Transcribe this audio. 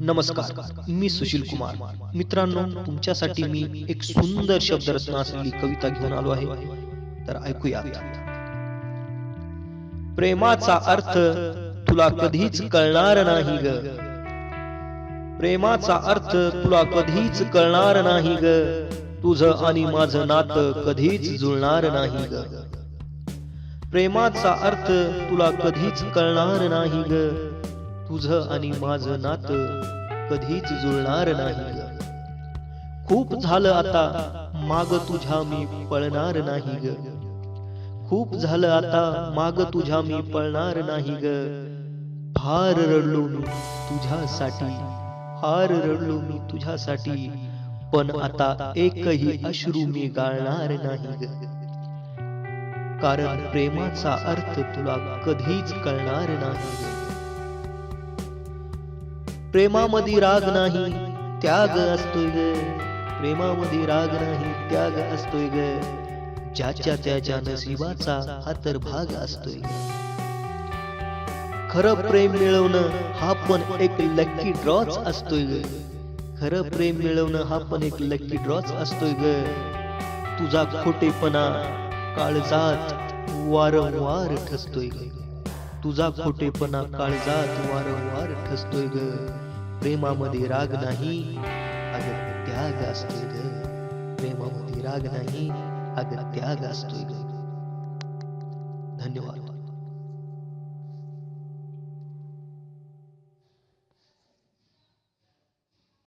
नमस्कार, मी सुशील कुमार. मित्रांनो, तुमच्यासाठी मी एक सुंदर शब्दरचना असलेली कविता घेऊन आलो आहे. तर ऐकूयात. प्रेमाचा अर्थ तुला कधीच कळणार नाही ग. प्रेमाचा अर्थ तुला कधीच कळणार नाही ग. तुझं आणि माझं नातं कधीच जुळणार नाही ग. प्रेमाचा अर्थ तुला कधीच कळणार नाही ग. तुझं आणि माझं नातं कधीच जुळणार नाही ग. खूप झालं आता माग तुझ्या मी पळणार नाही ग. खूप झालं आता माग तुझ्या मी पळणार नाही ग. फार रडलो मी तुझ्यासाठी, फार रडलो मी तुझ्यासाठी, पण आता एकही अश्रू मी गाळणार नाही ग. कारण प्रेमाचा अर्थ तुला कधीच कळणार नाही ग. प्रेमामध्ये राग नाही त्याग असतोय ग. प्रेमामध्ये राग नाही त्याग असतोय ग. ज्याच्या त्याच्या नशिबाचा हा तर भाग असतोय. खरं प्रेम मिळवणं हा पण एक लकी ड्रॉच असतोय ग. खरं प्रेम मिळवणं हा पण एक लकी ड्रॉच असतोय ग. तुझा खोटेपणा काळजात वारंवार ठसतोय ग. तुझा खोटेपणा काळजात वारंवार ठसतोय ग. प्रेमामध्ये राग नाही अगं त्याग असतोय ग. प्रेमामध्ये राग नाही अगं त्याग असतोय ग. धन्यवाद.